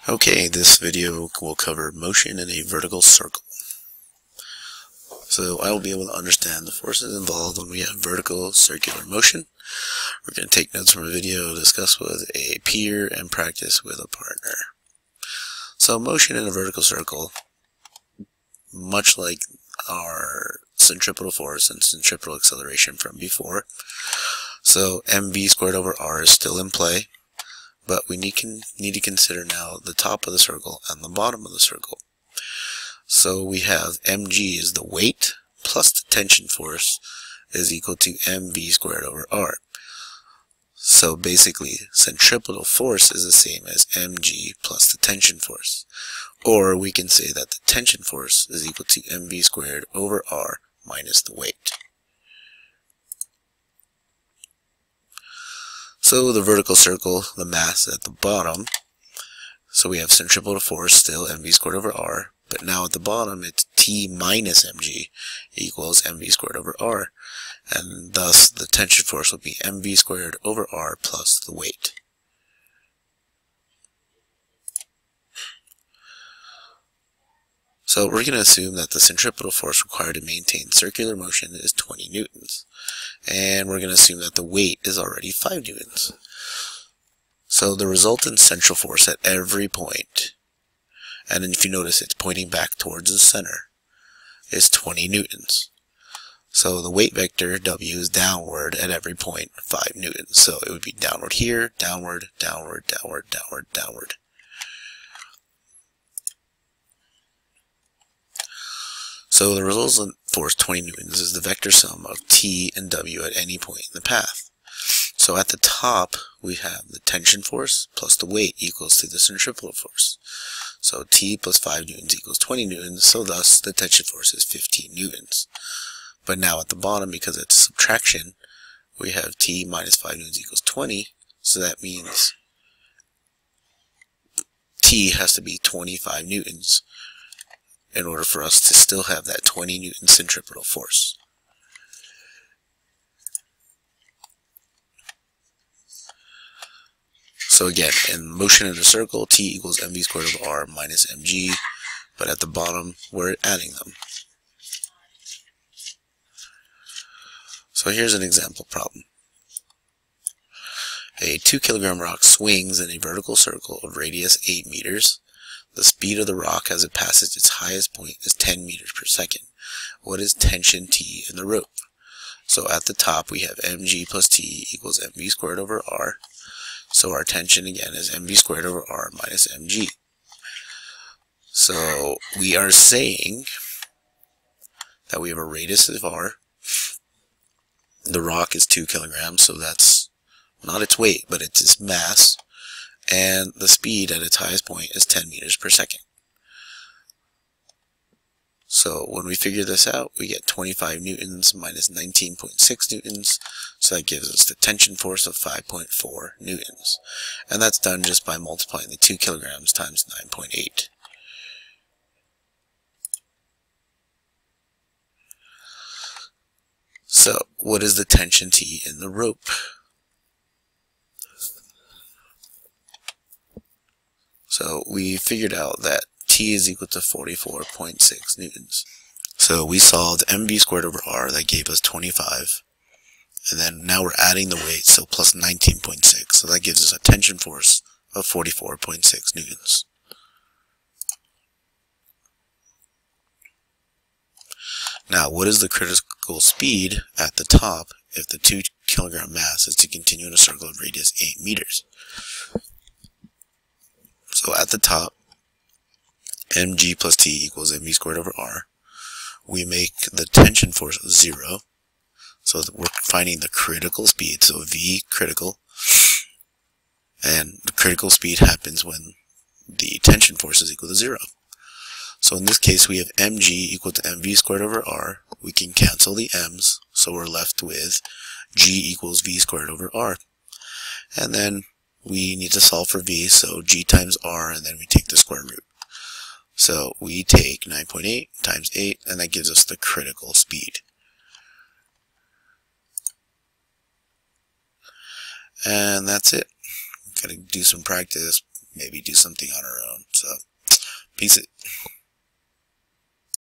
Okay, this video will cover motion in a vertical circle. So I will be able to understand the forces involved when we have vertical circular motion. We're going to take notes from a video, discuss with a peer, and practice with a partner. So motion in a vertical circle, much like our centripetal force and centripetal acceleration from before. So mv squared over r is still in play. But we need to consider now the top of the circle and the bottom of the circle. So we have mg is the weight plus the tension force is equal to mv squared over r. So basically, centripetal force is the same as mg plus the tension force. Or we can say that the tension force is equal to mv squared over r minus the weight. So the vertical circle, the mass at the bottom, so we have centripetal force still mv squared over r, but now at the bottom it's T minus mg equals mv squared over r, and thus the tension force will be mv squared over r plus the weight. So we're going to assume that the centripetal force required to maintain circular motion is 20 newtons. And we're going to assume that the weight is already 5 newtons. So the resultant central force at every point, and if you notice it's pointing back towards the center, is 20 newtons. So the weight vector W is downward at every point, 5 newtons. So it would be downward here, downward, downward, downward, downward, downward. So the resultant force, 20 newtons, is the vector sum of T and W at any point in the path. So at the top, we have the tension force plus the weight equals to the centripetal force. So T plus 5 newtons equals 20 newtons, so thus the tension force is 15 newtons. But now at the bottom, because it's subtraction, we have T minus 5 newtons equals 20, so that means T has to be 25 newtons. In order for us to still have that 20 newton centripetal force. So again, in motion in a circle, T equals mv squared over r minus mg, but at the bottom, we're adding them. So here's an example problem. A 2 kilogram rock swings in a vertical circle of radius 8 meters. The speed of the rock as it passes its highest point is 10 meters per second. What is tension T in the rope? So at the top we have mg plus T equals mv squared over r. So our tension again is mv squared over r minus mg. So we are saying that we have a radius of r. The rock is 2 kilograms, so that's not its weight, but it's its mass. And the speed at its highest point is 10 meters per second. So when we figure this out, we get 25 newtons minus 19.6 newtons, so that gives us the tension force of 5.4 newtons. And that's done just by multiplying the 2 kilograms times 9.8. So what is the tension T in the rope? So we figured out that T is equal to 44.6 newtons. So we solved mv squared over r, that gave us 25. And then now we're adding the weight, so plus 19.6. So that gives us a tension force of 44.6 newtons. Now, what is the critical speed at the top if the 2 kilogram mass is to continue in a circle of radius 8 meters? So at the top, mg plus T equals mv squared over r. We make the tension force 0. So we're finding the critical speed, so V critical. And the critical speed happens when the tension force is equal to 0. So in this case, we have mg equal to mv squared over r. We can cancel the m's, so we're left with g equals v squared over r. And then we need to solve for v, so g times r, and then we take the square root. So we take 9.8 times 8, and that gives us the critical speed. And that's it. Gotta do some practice maybe do something on our own. So, peace it.